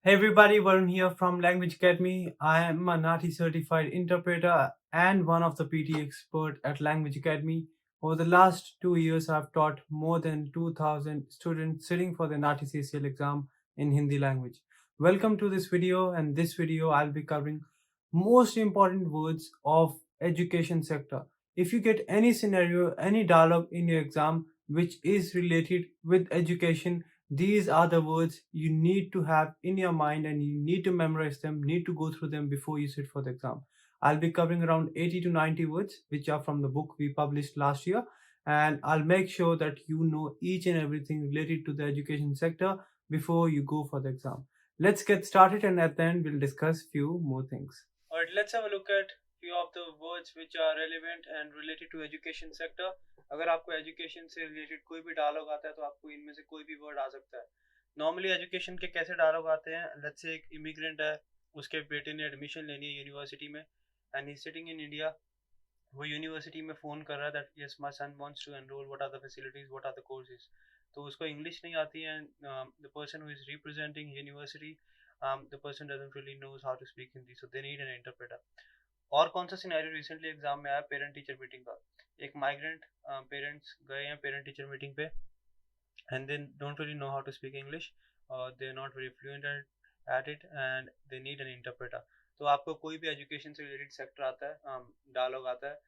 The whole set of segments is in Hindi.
Hey everybody, Varun here from Language Academy. I am a NATI certified interpreter and one of the PT expert at Language Academy. Over the last 2 years, I've taught more than 2,000 students sitting for the NATI CCL exam in Hindi language. Welcome to this video, and this video I'll be covering most important words of education sector. If you get any scenario, any dialogue in your exam which is related with education, these are the words you need to have in your mind and you need to memorize them, need to go through them before you sit for the exam. I'll be covering around 80 to 90 words which are from the book we published last year, and I'll make sure that you know each and everything related to the education sector before you go for the exam. Let's get started, and at the end we'll discuss few more things. Alright, let's have a look at few of the words which are relevant and related to education sector. अगर आपको एजुकेशन से रिलेटेड कोई भी डायलॉग आता है तो आपको इनमें से कोई भी वर्ड आ सकता है. नॉर्मली एजुकेशन के कैसे डायलॉग आते हैं? लेट्स से एक इमिग्रेंट है, उसके बेटे ने एडमिशन लेनी है यूनिवर्सिटी में and he sitting in India. वो यूनिवर्सिटी में फ़ोन कर रहा है that yes my son wants to enrol, what are the facilities, what are the courses. तो उसको इंग्लिश नहीं आती है and the person who is representing university, the person doesn't really knows how to speak Hindi, so they need an interpreter. और कौन सा सिनेरियो रिसेंटली एग्जाम में आया? पेरेंट टीचर मीटिंग का. एक माइग्रेंट पेरेंट्स गए हैं पेरेंट टीचर मीटिंग पे and they don't really know how to speak English, or they're not very fluent at it and they need an interpreter. तो आपको कोई भी एजुकेशन से रिलेटेड सेक्टर आता है, डायलॉग आता है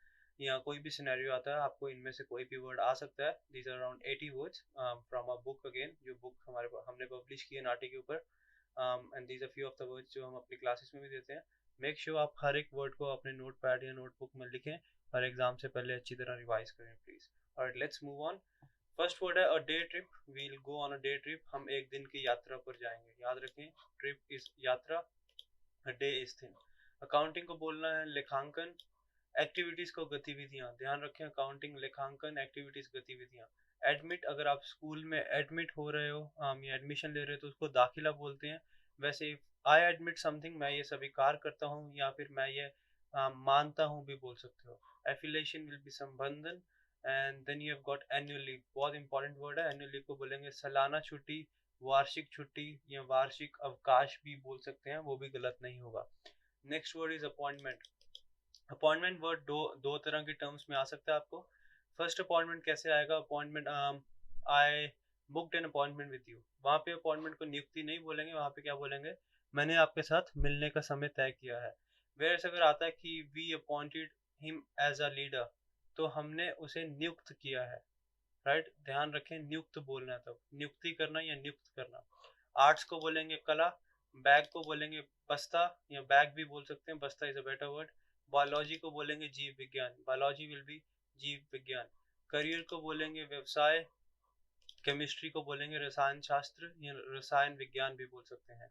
या कोई भी सिनेरियो आता है, आपको इनमें से कोई भी वर्ड आ सकता है. These are around 80 words from a book, again जो बुक हमने पब्लिश की है नाटी के ऊपर. And these are few of the words जो हम अपनी क्लासेस में भी देते हैं. मेक श्योर आप हर एक वर्ड को अपने नोट पैड या नोटबुक में लिखें और एग्जाम से पहले अच्छी तरह रिवाइज करें please. Alright, let's move on. First word है a day trip. We'll go on a day trip. हम एक दिन की यात्रा पर जाएंगे. याद रखें, ट्रिप इज यात्रा, अ डे इज दिन. अकाउंटिंग को बोलना है लेखांकन. एक्टिविटीज को गतिविधियां. ध्यान रखें, अकाउंटिंग लेखांकन, एक्टिविटीज गतिविधियां. एडमिट, अगर आप स्कूल में एडमिट हो रहे हो या एडमिशन ले रहे हो तो उसको दाखिला बोलते हैं. वैसे आई एडमिट समथिंग, मैं ये स्वीकार करता हूँ या फिर मैं ये मानता हूँ भी बोल सकते हो. एफिलेशन विल बी संबंधन. And then you have got annual leave. बहुत इंपॉर्टेंट वर्ड है. एनुअल लीव को बोलेंगे सालाना छुट्टी, वार्षिक छुट्टी या वार्षिक अवकाश भी बोल सकते हैं, वो भी गलत नहीं होगा. Next word is appointment. Appointment word दो तरह के टर्म्स में आ सकता है आपको. फर्स्ट अपॉइंटमेंट कैसे आएगा? Appointment, I booked an appointment with you. वहाँ पे अपॉइंटमेंट को नियुक्ति नहीं बोलेंगे, वहाँ पे क्या बोलेंगे? मैंने आपके साथ मिलने का समय तय किया है. वेयर अगर आता है कि we appointed him as a leader, तो हमने उसे नियुक्त किया है. राइट, ध्यान रखें, नियुक्त बोलना है, तब नियुक्ति करना या नियुक्त करना. आर्ट्स को बोलेंगे कला. बैग को बोलेंगे बस्ता या बैग भी बोल सकते हैं, बस्ता is a better word. Biology को बोलेंगे जीव विज्ञान. बायोलॉजी विल बी जीव विज्ञान. करियर को बोलेंगे व्यवसाय. केमिस्ट्री को बोलेंगे रसायन शास्त्र या रसायन विज्ञान भी बोल सकते हैं.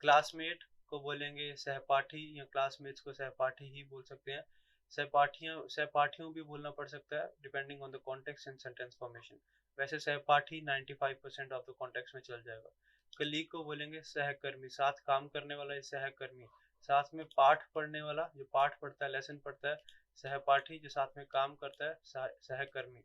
क्लासमेट को बोलेंगे सहपाठी या क्लासमेट्स को सहपाठी ही बोल सकते हैं. सहपाठियों भी बोलना पड़ सकता है depending on the context and sentence formation. वैसे सहपाठी 95% ऑफ द कॉन्टेक्स्ट में चल जाएगा. कलीग को बोलेंगे सहकर्मी. साथ काम करने वाला सहकर्मी. साथ में पाठ पढ़ने वाला, जो पाठ पढ़ता है, लेसन पढ़ता है, सहपाठी. जो साथ में काम करता है, सहकर्मी.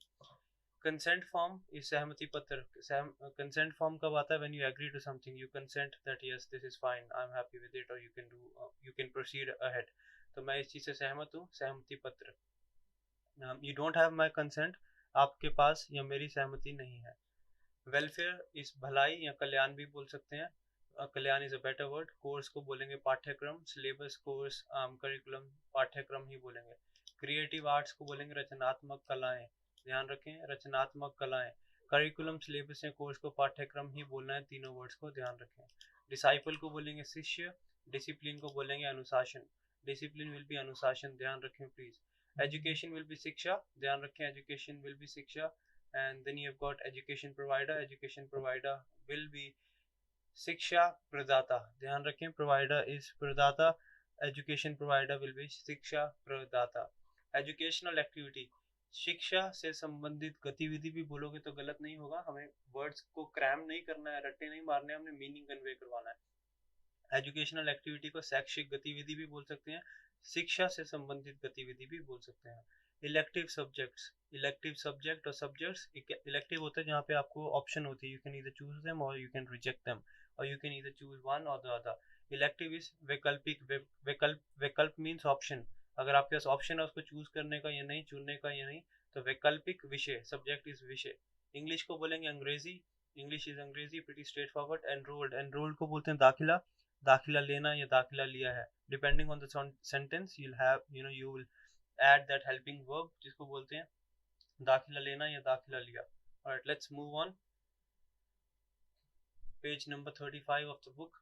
कंसेंट फॉर्म इज सहमति पत्र. कंसेंट फॉर्म कब आता है? When you agree to something, you consent that yes this is fine, I am happy with it, और यू कैन प्रोसीड अहेड. तो मैं इस चीज़ से सहमत हूँ, सहमति पत्र. You don't have my consent, आपके पास या मेरी सहमति नहीं है. वेलफेयर इस भलाई या कल्याण भी बोल सकते हैं. कल्याण is a better word. Course को बोलेंगे पाठ्यक्रम. सिलेबस, कोर्स, करिकुलम, पाठ्यक्रम ही बोलेंगे. क्रिएटिव आर्ट्स को बोलेंगे रचनात्मक कलाएं. ध्यान रखें, रचनात्मक कलाएं. करिकुलम, सिलेबस या कोर्स को पाठ्यक्रम ही बोलना है. तीनों वर्ड्स को ध्यान रखें. डिसाइपल को बोलेंगे शिष्य. डिसिप्लिन को बोलेंगे अनुशासन. डिसिप्लिन विल बी अनुशासन. ध्यान रखें प्लीज. एजुकेशन विल बी शिक्षा. ध्यान रखें, एजुकेशन विल बी शिक्षा. And then you've got education provider. Education provider will be शिक्षा प्रदाता. ध्यान रखें, provider is प्रदाता, education provider will be शिक्षा प्रदाता. educational activity, शिक्षा से संबंधित गतिविधि भी बोलोगे तो गलत नहीं होगा. हमें वर्ड्स को क्रैम नहीं करना है, रट्टे नहीं मारने, हमने मीनिंग कन्वे करवाना है. एजुकेशनल एक्टिविटी को शैक्षिक गतिविधि भी बोल सकते हैं, शिक्षा से संबंधित गतिविधि भी बोल सकते हैं. Elective subjects. इलेक्टिव सब्जेक्ट और सब्जेक्ट्स. इलेक्टिव होता है जहाँ पे आपको ऑप्शन होती है, you can either choose them और you can reject them. or you can either choose one or the other. Elective is वैकल्पिक, वैकल्प मीन्स ऑप्शन, अगर आपके पास ऑप्शन है उसको चूज करने का या नहीं, चुनने का या नहीं, तो वैकल्पिक विषय, सब्जेक्ट इज विषय। इंग्लिश को बोलेंगे अंग्रेजी, इंग्लिश इज अंग्रेजी, pretty straight forward. Enrolled, enrolled को बोलते हैं दाखिला, दाखिला लेना या दाखिला लिया है। Depending on the sentence you have you will add that helping verb जिसको बोलते हैं दाखिला लेना या दाखिला लिया। Alright, let's move on. Page number 35 of the book.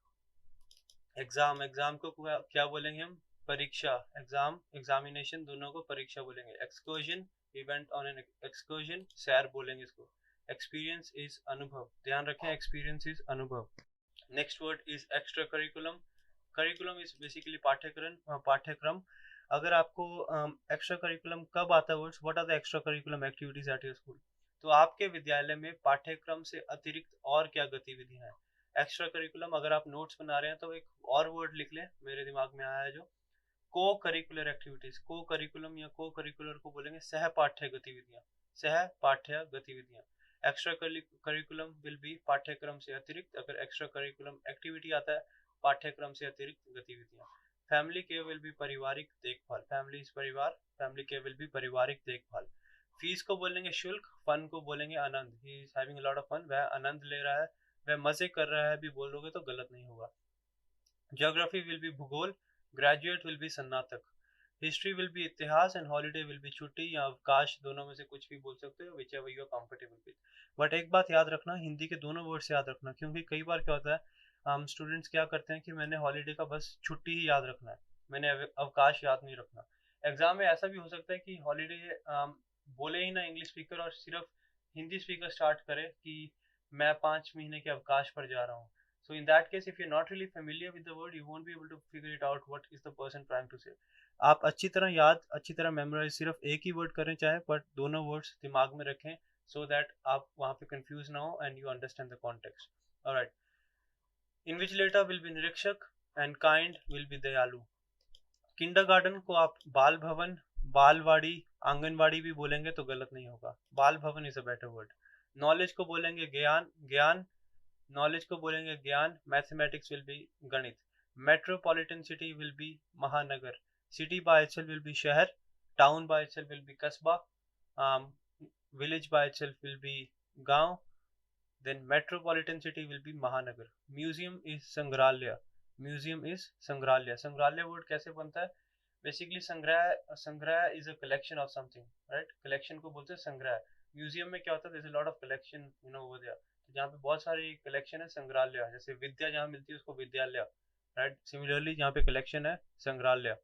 Exam, exam को क्या बोलेंगे हम? परीक्षा। एग्जाम, एग्जामिनेशन दोनों को परीक्षा बोलेंगे। Excursion, event on an excursion, सैर बोलेंगे इसको। एक्सपीरियंस इज अनुभव, ध्यान रखें एक्सपीरियंस इज अनुभव। Next word is extra curriculum. Curriculum is basically पाठ्यक्रम, पाठ्यक्रम। अगर आपको एक्स्ट्रा करिकुलम कब आता है words, what are the extra curriculum activities at your school, तो आपके विद्यालय में पाठ्यक्रम से अतिरिक्त और क्या गतिविधियां हैं। एक्स्ट्रा करिकुलम, अगर आप नोट्स बना रहे हैं तो एक और वर्ड लिख लें, मेरे दिमाग में आया है जो को करिकुलर एक्टिविटीज। को करिकुलम या को करिकुलर को बोलेंगे सह पाठ्य गतिविधियां, सह पाठ्य गतिविधियां। एक्स्ट्रा करिकुलम विल बी पाठ्यक्रम से अतिरिक्त, अगर एक्स्ट्रा करिकुलम एक्टिविटी आता है पाठ्यक्रम से अतिरिक्त गतिविधियां। फैमिली केयर विल बी पारिवारिक देखभाल, फैमिली इज परिवार, फैमिली केयर विल बी पारिवारिक देखभाल। फीस को बोलेंगे शुल्क, फन को बोलेंगे आनंद, he is having a lot of fun, वह आनंद ले रहा है, वह मजे कर रहा है भी बोलोगे तो गलत नहीं होगा। ज्योग्राफी विल बी भूगोल, ग्रेजुएट विल बी स्नातक। हिस्ट्री विल बी इतिहास, एंड हॉलीडे विल बी छुट्टी या अवकाश, दोनों में से कुछ भी बोल सकते हो, whichever you are comfortable with. But एक बात याद रखना, हिंदी के दोनों वर्ड से याद रखना, क्योंकि कई बार क्या होता है हम स्टूडेंट्स क्या करते हैं कि मैंने हॉलीडे का बस छुट्टी ही याद रखना है, मैंने अवकाश याद नहीं रखना। एग्जाम में ऐसा भी हो सकता है कि हॉलीडे बोले ही ना इंग्लिश स्पीकर और सिर्फ हिंदी स्पीकर स्टार्ट करे कि मैं 5 महीने के अवकाश पर जा रहा हूँ। So in that case, if you're not really familiar with the word, you won't be able to figure it out what is the person trying to say. आप अच्छी तरह याद, अच्छी तरह मेमोराइज सिर्फ एक ही वर्ड करें चाहे, बट दोनों वर्ड्स दिमाग में रखें so that आप वहाँ पे कंफ्यूज ना हो and you understand the context. Alright. Invigilator will be निरीक्षक and kind will be दयालु. किंडरगार्टन को आप बाल भवन, बालवाड़ी, आंगनवाड़ी भी बोलेंगे तो गलत नहीं होगा, बाल भवन is a better word. Knowledge को बोलेंगे ज्ञान, ज्ञान, नॉलेज को बोलेंगे ज्ञान। मैथमेटिक्स विल बी गणित। मेट्रोपॉलिटन सिटी विल बी महानगर। City by itself will be शहर, town by itself will be कस्बा, village by itself will be गांव, then metropolitan city will be महानगर। म्यूजियम इज संग्रहालय, म्यूजियम इज संग्रहालय। संग्रहालय वर्ड कैसे बनता है? बेसिकली संग्रह, संग्रह is a collection of something, right, collection को बोलते हैं संग्रह। म्यूजियम में क्या होता है, there is a lot of collection over there, जहाँ पे बहुत सारी कलेक्शन है, संग्रहालय। जैसे विद्या जहाँ मिलती है उसको विद्यालय, राइट, सिमिलरली जहाँ पे कलेक्शन है संग्रहालय।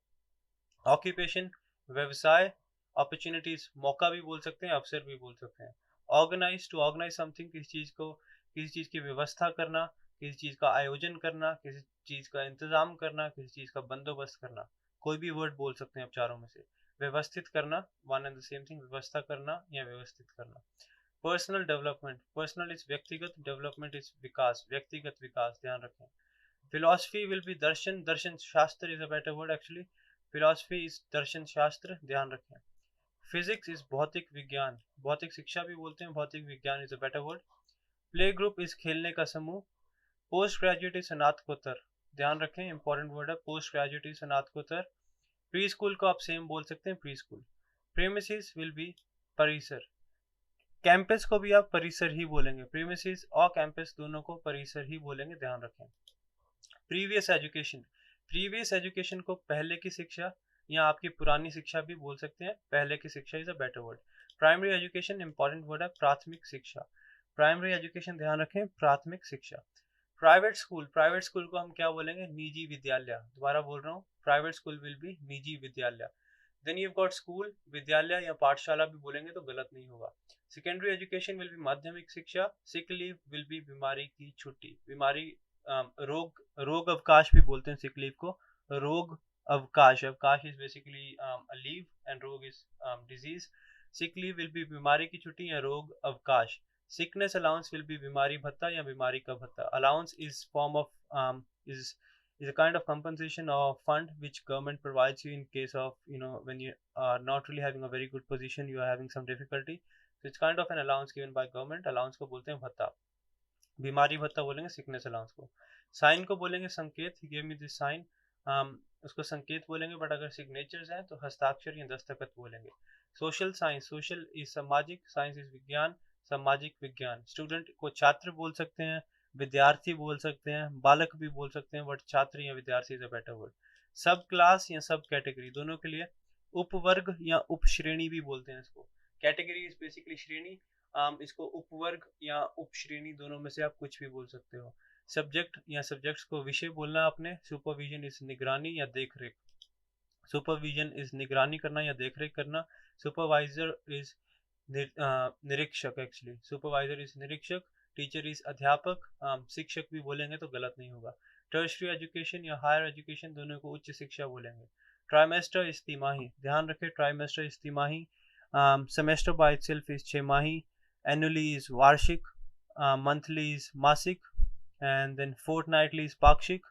ऑक्यूपेशन, व्यवसाय। अपॉर्चुनिटीज, मौका भी बोल सकते हैं, अवसर भी बोल सकते हैं। ऑर्गेनाइज, टू ऑर्गेनाइज समथिंग, किसी चीज को, किसी चीज की व्यवस्था करना, किसी चीज का आयोजन करना, किसी चीज का इंतजाम करना, किसी चीज का बंदोबस्त करना। कोई भी वर्ड बोल सकते हैं आप चारों में से। व्यवस्थित करना, one and the same thing, व्यवस्था करना या व्यवस्थित करना। पर्सनल डेवलपमेंट, पर्सनल इज व्यक्तिगत, डेवलपमेंट इज विकास, व्यक्तिगत विकास, ध्यान रखें। फिलोसफी विल बी दर्शन, दर्शन शास्त्र is a better word actually, philosophy is दर्शन शास्त्र, ध्यान रखें। फिजिक्स इज भौतिक विज्ञान, भौतिक शिक्षा भी बोलते हैं, भौतिक विज्ञान is a better word. Play group is खेलने का समूह। पोस्ट ग्रेजुएट इज स्नातकोत्तर, ध्यान रखें इंपॉर्टेंट वर्ड है, पोस्ट ग्रेजुएट इज स्नातकोत्तर। प्री स्कूल को आप सेम बोल सकते हैं, pre school. Premises will be परिसर। कैंपस को भी आप परिसर ही बोलेंगे, प्रीमिसेस और कैंपस दोनों को परिसर ही बोलेंगे, ध्यान रखें। प्रीवियस एजुकेशन, प्रीवियस एजुकेशन को पहले की शिक्षा या आपकी पुरानी शिक्षा भी बोल सकते हैं, पहले की शिक्षा is a better word. Primary education important word है, प्राथमिक शिक्षा, प्राइमरी एजुकेशन, ध्यान रखें, प्राथमिक शिक्षा। प्राइवेट स्कूल, प्राइवेट स्कूल को हम क्या बोलेंगे, निजी विद्यालय, दोबारा बोल रहा हूँ, प्राइवेट स्कूल विल बी निजी विद्यालय। देन यू गॉट स्कूल, विद्यालय या पाठशाला भी बोलेंगे तो गलत नहीं होगा। सेकेंडरी एजुकेशन विल बी माध्यमिक शिक्षा। सिक लीव विल बी बीमारी की छुट्टी, बीमारी, रोग, रोग अवकाश भी बोलते हैं सिक लीव को, रोग अवकाश, अवकाश इज बेसिकली लीव एंड रोग is disease. Sick leave will be बीमारी की छुट्टी या रोग अवकाश। सिकनेस अलाउंस विल बी बीमारी भत्ता या बीमारी का भत्ता। Allowance is form of is a kind of compensation or fund which government provides you in case of when you are not really having a very good position, you are having some difficulty, so it's kind of an allowance given by government, allowance को बोलते हैं भत्ता। बीमारी भत्ता बोलेंगे सिकनेस अलाउंस को। साइन को बोलेंगे संकेत, गिव मी दिस साइन, उसको संकेत बोलेंगे, बट अगर सिग्नेचर्स हैं तो हस्ताक्षर या दस्तखत बोलेंगे। सोशल साइंस, सोशल इज सामाजिक, साइंस इज विज्ञान, सामाजिक विज्ञान। स्टूडेंट को छात्र बोल सकते हैं, विद्यार्थी बोल सकते हैं, बालक भी बोल सकते हैं, बट छात्र या विद्यार्थी इज अ बेटर वर्ड। सब क्लास या सब कैटेगरी दोनों के लिए। उपवर्ग या उप श्रेणी भी बोलते हैं इसको। कैटेगरी इज बेसिकली श्रेणी, इसको उपवर्ग या उप श्रेणी दोनों में से आप कुछ भी बोल सकते हो। सब्जेक्ट या सब्जेक्ट्स को विषय बोलना आपने। सुपरविजन इज निगरानी या देखरेख, सुपरविजन इज निगरानी करना या देखरेख करना। सुपरवाइजर इज निरीक्षक, एक्चुअली सुपरवाइजर इज निरीक्षक। टीचर इज अध्यापक, शिक्षक भी बोलेंगे तो गलत नहीं होगा। टर्शरी एजुकेशन या हायर एजुकेशन दोनों को उच्च शिक्षा बोलेंगे। ट्राइमेस्टर इज तिमाही, ध्यान रखें ट्राइमेस्टर इज तिमाही। सेमेस्टर बाय इटसेल्फ इज छमाही। एनुअली इज वार्षिक, मंथली इज मासिक, एंड देन फोर्टनाइटली इज पाक्षिक,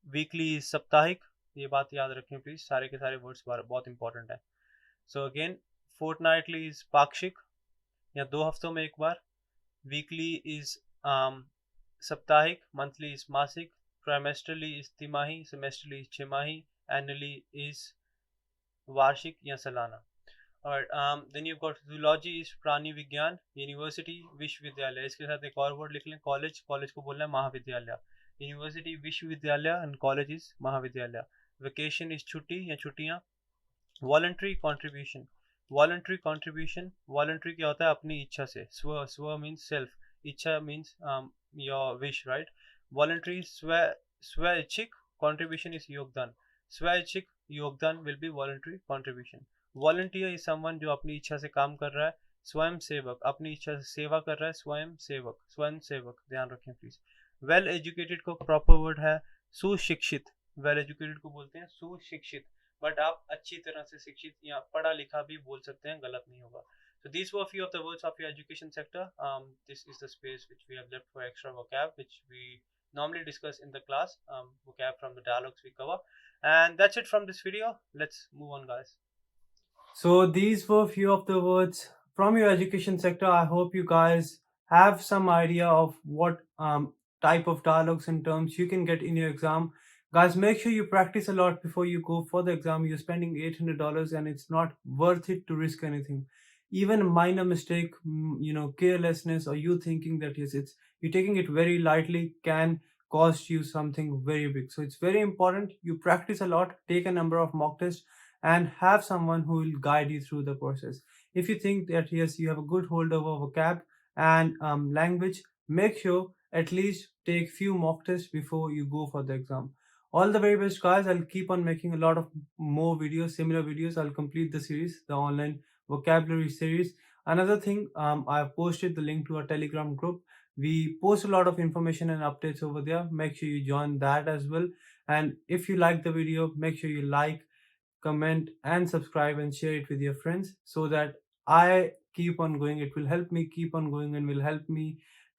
वीकली इज साप्ताहिक। ये बात याद रखें प्लीज, सारे के सारे वर्ड्स बहुत इंपॉर्टेंट है। सो अगेन, फोर्टनाइटली इज पाक्षिक या 2 हफ्तों में एक बार, वीकली इज साप्ताहिक, मंथली इज मासिक, ट्राइमेस्टरली इज तिमाही, सेमेस्टरली इज छमाही, एनुअली इज वार्षिक या सालाना। और then you got zoology is प्राणी विज्ञान। यूनिवर्सिटी विश्वविद्यालय, इसके साथ एक और वर्ड लिख लें कॉलेज, कॉलेज को बोलना है महाविद्यालय। यूनिवर्सिटी विश्वविद्यालय एंड कॉलेज इज महाविद्यालय। वेकेशन इज छुट्टी या छुट्टियाँ। Voluntary contribution, voluntary contribution, voluntary क्या होता है अपनी इच्छा से, स्व, स्व मीन्स सेल्फ, इच्छा means your wish, right. Voluntary स्वैच्छिक, कॉन्ट्रीब्यूशन इज योगदान, स्वैच्छिक योगदान will be voluntary contribution. Volunteer is someone जो अपनी इच्छा से काम कर रहा है। स्वयं सेवक, अपनी इच्छा से सेवा कर रहा है, स्वयं सेवक, स्वयं सेवक, ध्यान रखें प्लीज। वेल एजुकेटेड को प्रॉपर वर्ड है सुशिक्षित, वेल एजुकेटेड को बोलते हैं सुशिक्षित, बट आप अच्छी तरह से शिक्षित या पढ़ा लिखा भी बोल सकते हैं, गलत नहीं होगा। So these were a few of the words of your education sector. This is the space which we have left for extra vocab, which we normally discuss in the class, vocab from the dialogues we cover. And that's it from this video. Let's move on, guys. So these were few of the words from your education sector. I hope you guys have some idea of what type of dialogues and terms you can get in your exam. Guys, make sure you practice a lot before you go for the exam. You're spending $800 and it's not worth it to risk anything. Even a minor mistake, carelessness, or you thinking that yes, you're taking it very lightly can cost you something very big. So it's very important you practice a lot, take a number of mock tests, and have someone who will guide you through the process. If you think that yes, you have a good hold over vocab and language, make sure at least take few mock tests before you go for the exam. All the very best, guys. I'll keep on making a lot of more videos, similar videos. I'll complete the series, the online vocabulary series. Another thing, I've posted the link to our Telegram group. We post a lot of information and updates over there. Make sure you join that as well. And if you like the video, make sure you like, comment, and subscribe and share it with your friends so that I keep on going. It will help me keep on going and will help me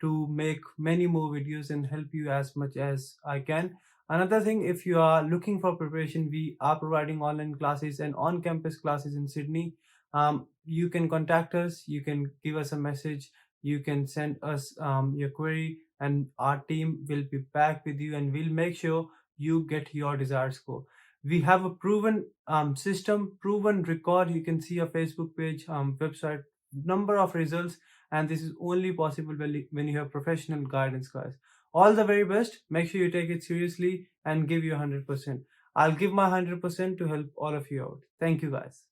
to make many more videos and help you as much as I can. Another thing, if you are looking for preparation, we are providing online classes and on-campus classes in Sydney. You can contact us, you can give us a message, you can send us your query, and our team will be back with you and we'll make sure you get your desired score. We have a proven system, proven record. You can see our Facebook page, website, number of results, and this is only possible when you have professional guidance, guys. All the very best. Make sure you take it seriously and give your 100%. I'll give my 100% to help all of you out. Thank you, guys.